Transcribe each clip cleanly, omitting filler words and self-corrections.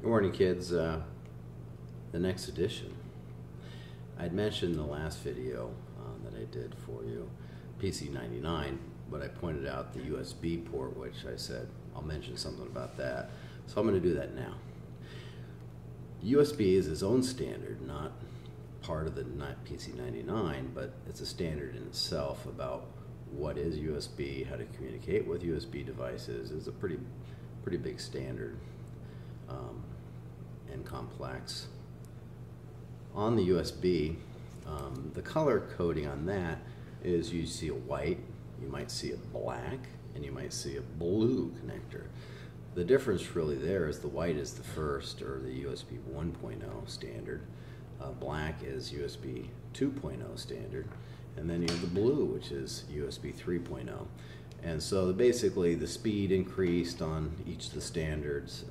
Good morning, kids. The next edition. I'd mentioned in the last video that I did for you, PC99, but I pointed out the USB port, which I said I'll mention something about that. So I'm going to do that now. USB is its own standard, not part of the PC99, but it's a standard in itself about what is USB, how to communicate with USB devices. It's a pretty big standard and complex. On the USB, the color coding on that is you see a white, you might see a black, and you might see a blue connector. The difference really there is the white is the first, or the USB 1.0 standard. Black is USB 2.0 standard. And then you have the blue, which is USB 3.0. And so basically the speed increased on each of the standards.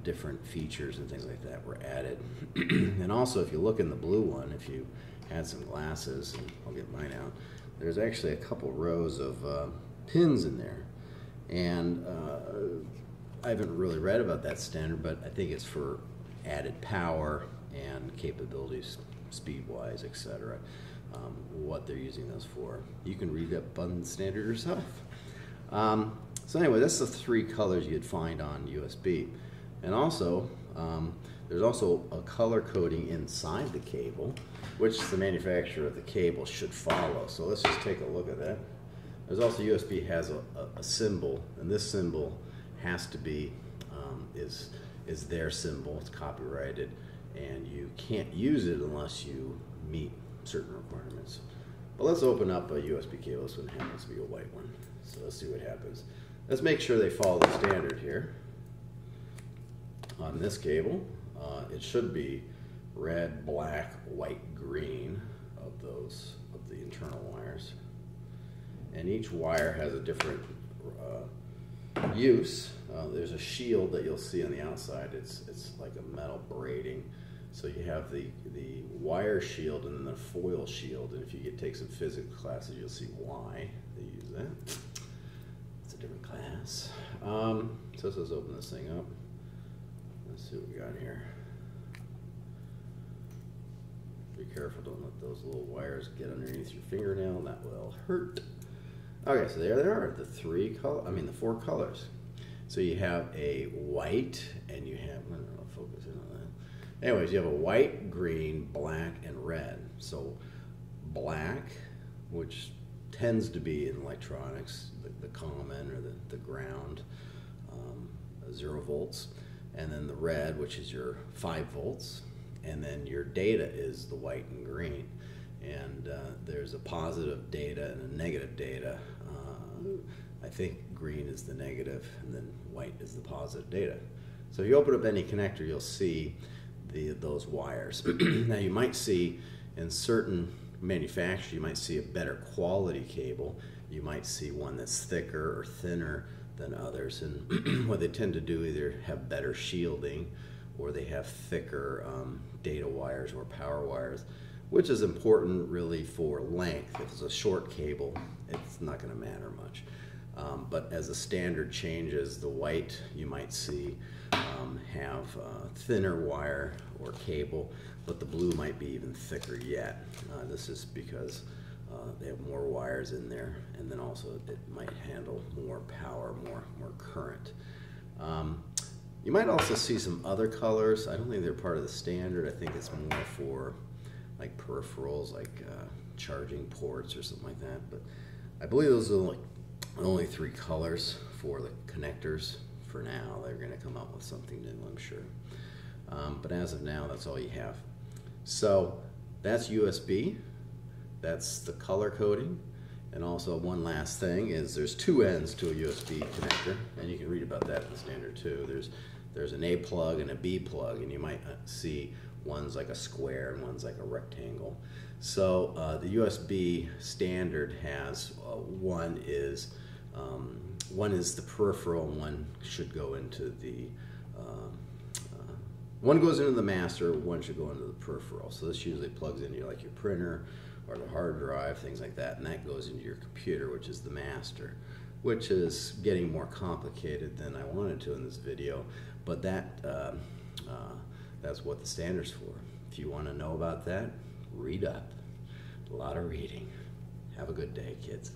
Different features and things like that were added. And also, if you look in the blue one, if you had some glasses, and I'll get mine out, there's actually a couple rows of pins in there. And I haven't really read about that standard, but I think it's for added power and capabilities, speed-wise, etc. What they're using those for. You can read up on the standard yourself. So anyway, that's the three colors you'd find on USB. And also, there's also a color coding inside the cable, which the manufacturer of the cable should follow. So let's just take a look at that. There's also USB has a symbol, and this symbol has to be, is their symbol. It's copyrighted, and you can't use it unless you meet certain requirements. But let's open up a USB cable. This one happens to be a white one. So let's see what happens. Let's make sure they follow the standard here. On this cable, it should be red, black, white, green of the internal wires. And each wire has a different use. There's a shield that you'll see on the outside. It's like a metal braiding. So you have the wire shield and then the foil shield. And if you take some physics classes, you'll see why they use that. It's a different class. So let's open this thing up. Let's see what we got here. Be careful, don't let those little wires get underneath your fingernail, that will hurt. Okay, so there they are, the four colors. So you have a white, and you have, I don't know, focus in on that. Anyways, you have a white, green, black, and red. So black, which tends to be in electronics, the common or the ground, 0 volts. And then the red, which is your 5 volts, and then your data is the white and green. And there's a positive data and a negative data. I think green is the negative, and then white is the positive data. So if you open up any connector, you'll see those wires. Now you might see in certain manufacturers, you might see a better quality cable. You might see one that's thicker or thinner than others, and what they tend to do either have better shielding or they have thicker data wires or power wires, which is important really for length. If it's a short cable, it's not going to matter much. But as the standard changes, the white you might see have thinner wire or cable, but the blue might be even thicker yet. This is because they have more wires in there, and then also it might handle more power, more current. You might also see some other colors. I don't think they're part of the standard. I think it's more for like peripherals, like charging ports or something like that. But I believe those are only 3 colors for the connectors for now. They're going to come up with something new, I'm sure. But as of now, that's all you have. So that's USB. That's the color coding. And also one last thing is there's 2 ends to a USB connector, and you can read about that in the standard too. There's an A plug and a B plug, and you might see one's like a square and one's like a rectangle. So the USB standard has one is the peripheral, and one should go into the one goes into the master, one should go into the peripheral. So this usually plugs into like your printer or the hard drive, things like that, and that goes into your computer, which is the master. which is getting more complicated than I wanted to in this video, but that's what the standard's for. If you want to know about that, read up. A lot of reading. Have a good day, kids.